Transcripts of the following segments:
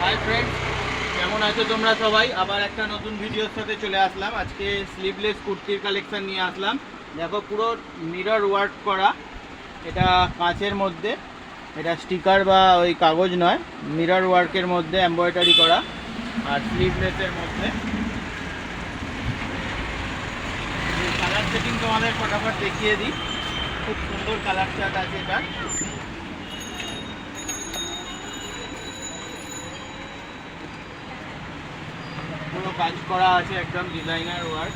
Hi friends, কেমন আছো তোমরা সবাই? আবার একটা নতুন ভিডিওর সাথে চলে আসলাম। আজকে স্লিভলেস কুর্তির কালেকশন নিয়ে আসলাম। দেখো, পুরো মিরর ওয়ার্ক করা, এটা কাঁচের মধ্যে, এটা স্টিকার বা ওই কাগজ নয়, মিরর ওয়ার্কের মধ্যে এমব্রয়ডারি করা আর স্লিভলেসের মধ্যে। কালার সেটিং তোমাদের ফটাফট দেখিয়ে দিই। খুব সুন্দর কালার চার্ট আছে এটা। পুরো কাজ করা আছে, একদম ডিজাইনার ওয়ার্ক।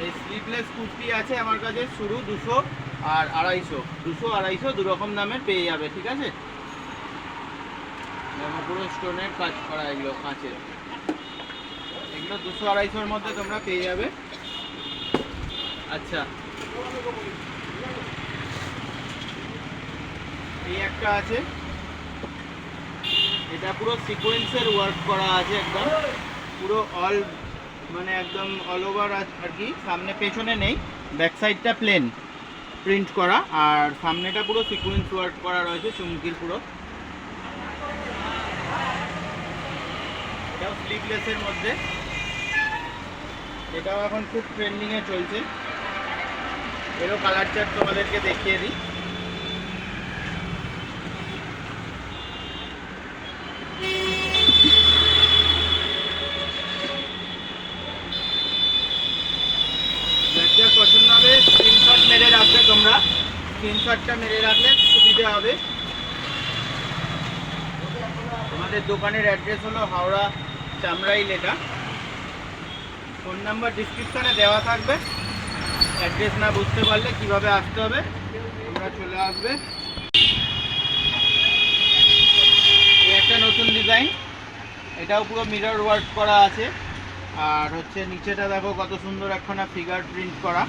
এই স্লিভলেস কুর্তি আছে আমার কাছে শুরু 200 আর 250, 200 250 দু রকম দামের পেয়ে যাবে, ঠিক আছে? পুরো স্টোনের কাজ করা, এগুলো কাঁচের, এগুলো 200 250-এর মধ্যে তোমরা পেয়ে যাবে। আচ্ছা, এই একটা আছে, এটা পুরো সিকোয়েন্সের ওয়ার্ক করা আছে, একদম পুরো অল, মানে একদম অল ওভার আর কি। সামনে পেছনে নেই, ব্যাক সাইডটা প্লেন প্রিন্ট করা, আর সামনেটা পুরো সিকোয়েন্স ওয়ার্ক করা রয়েছে চুমকির পুরো। এটাও স্লিভলেসের মধ্যে, এটাও এখন খুব ট্রেন্ডিংয়ে চলছে। এরও কালার চার্ট তোমাদেরকে দেখিয়ে দিই। যার পছন্দ হবে স্ক্রিনশট মেরে রাখবে তোমরা, স্ক্রিনশটটা মেরে রাখলে সুবিধা হবে। আমাদের দোকানের অ্যাড্রেস হলো হাওড়া চামড়াইল। এটা ফোন নাম্বার ডিসক্রিপশনে দেওয়া থাকবে, অ্যাড্রেস না বুঝতে পারলে কিভাবে আসতে হবে তোমরা চলে আসবে। এই একটা নতুন ডিজাইন, এটাও পুরো মিরর ওয়ার্ক করা আছে, আর হচ্ছে নিচেটা দেখো কত সুন্দর একখানা ফিগার প্রিন্ট করা,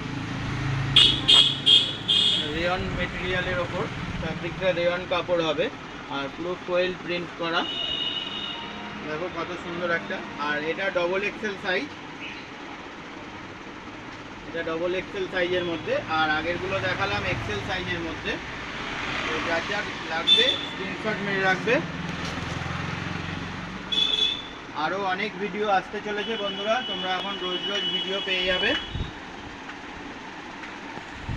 রেয়ন মেটেরিয়ালের ওপর, ফ্যাব্রিকটা রেয়ন কাপড় হবে, আর পুরো ফয়েল প্রিন্ট করা, দেখো কত সুন্দর একটা। আর এটা ডবল এক্সেল সাইজ, এটা ডবল এক্সেল সাইজের মধ্যে, আর আগেরগুলো দেখালাম এক্সেল সাইজের মধ্যে। তো যার যার লাগবে স্ক্রিনশট মেরে রাখবে। আরও অনেক ভিডিও আসতে চলেছে বন্ধুরা, তোমরা এখন রোজ রোজ ভিডিও পেয়ে যাবে।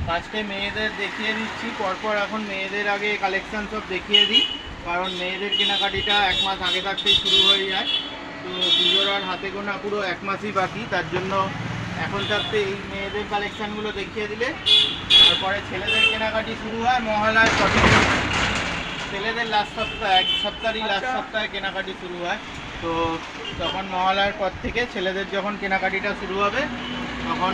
ফার্স্টে মেয়েদের দেখিয়ে দিচ্ছি, পরপর এখন মেয়েদের আগে কালেকশান সব দেখিয়ে দিই, কারণ মেয়েদের কেনাকাটিটা 1 মাস আগে থাকতেই শুরু হয়ে যায়। তো পুজোর আর হাতে গোনা পুরো 1 মাসই বাকি, তার জন্য এখন থাকতে এই মেয়েদের কালেকশানগুলো দেখিয়ে দিলে তারপরে ছেলেদের কেনাকাটি শুরু হয় মহালয়ার পরে। ছেলেদের লাস্ট সপ্তাহ, 1 সপ্তাহেরই লাস্ট সপ্তাহে কেনাকাটি শুরু হয়। তো তখন মহালয়ার পর থেকে ছেলেদের যখন কেনাকাটিটা শুরু হবে তখন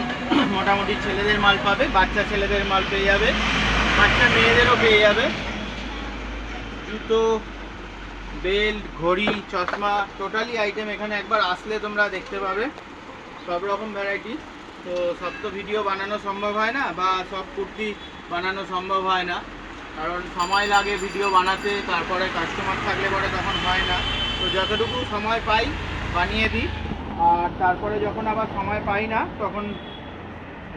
মোটামুটি ছেলেদের মাল পাবে, বাচ্চা ছেলেদের মাল পেয়ে যাবে, বাচ্চা মেয়েদেরও পেয়ে যাবে। জুতো, বেল্ট, ঘড়ি, চশমা, টোটালি আইটেম এখানে একবার আসলে তোমরা দেখতে পাবে, সব রকম ভ্যারাইটি। তো সব তো ভিডিও বানানো সম্ভব হয় না, বা সব কুর্তি বানানো সম্ভব হয় না, কারণ সময় লাগে ভিডিও বানাতে, তারপরে কাস্টমার থাকলে পরে তখন হয় না। তো যতটুকু সময় পাই বানিয়ে দিই, আর তারপরে যখন আবার সময় পাই না তখন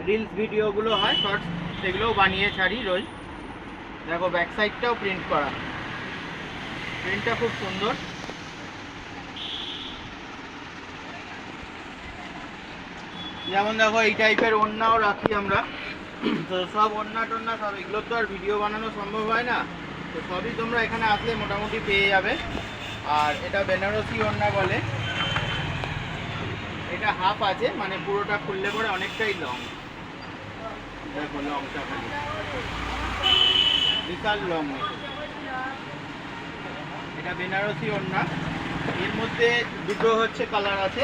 রিলস ভিডিওগুলো হয়, শর্টস, সেগুলোও বানিয়ে ছাড়ি রোজ। দেখো ব্যাক সাইডটাও প্রিন্ট করা, প্রিন্টটা খুব সুন্দর। যেমন দেখো এই টাইপের ওড়নাও রাখি আমরা। তো সব ওড়না টোড়না সব, এগুলোর তো আর ভিডিও বানানো সম্ভব হয় না, তো সবই তোমরা এখানে আসলে মোটামুটি পেয়ে যাবে। আর এটা বেনারসি ওড়না বলে, এটা হাফ আছে, মানে পুরোটা খুললে পরে অনেকটাই লং। দেখো লংটা খালি বিশাল লং। এটা বেনারসি ওড়না, এর মধ্যে দুটো হচ্ছে কালার আছে,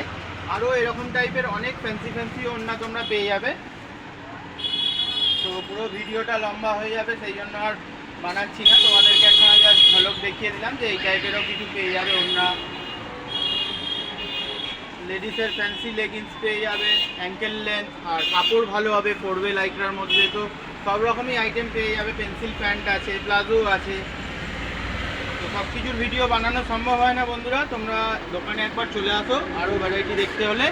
আরও এরকম টাইপের অনেক ফ্যান্সি ফ্যান্সি ওড়না তোমরা পেয়ে যাবে। তো পুরো ভিডিওটা লম্বা হয়ে যাবে, সেই জন্য আর বানাচ্ছি না, তোমাদেরকে একটা জাস্ট ঝলক দেখিয়ে দিলাম যে এই টাইপেরও কিছু পেয়ে যাবে ওড়না। লেডিসের ফ্যান্সি লেগিংস পেয়ে যাবে, অ্যাঙ্কেল লেন্থ, আর কাপড় ভালো হবে, পরবে লাইকরার মধ্যে। তো সব রকমই আইটেম পেয়ে যাবে, পেন্সিল প্যান্ট আছে, প্লাজো আছে, তো সব কিছুর ভিডিও বানানো সম্ভব হয় না বন্ধুরা, তোমরা দোকানে একবার চলে আসো আরও ভ্যারাইটি দেখতে হলে।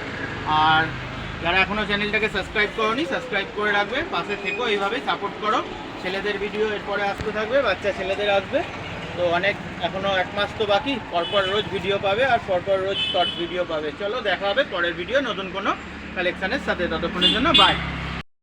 আর যারা এখনও চ্যানেলটাকে সাবস্ক্রাইব করোনি সাবস্ক্রাইব করে রাখবে, পাশে থেকো, এইভাবেই সাপোর্ট করো। ছেলেদের ভিডিও এরপরে আসতে থাকবে, বাচ্চা ছেলেদের আসবে। তো অনেক এখনও 1 মাস তো বাকি, পরপর রোজ ভিডিও পাবে আর পরপর রোজ শর্ট ভিডিও পাবে। চলো দেখা হবে পরের ভিডিও নতুন কোনো কালেকশানের সাথে, ততক্ষণের জন্য বাই।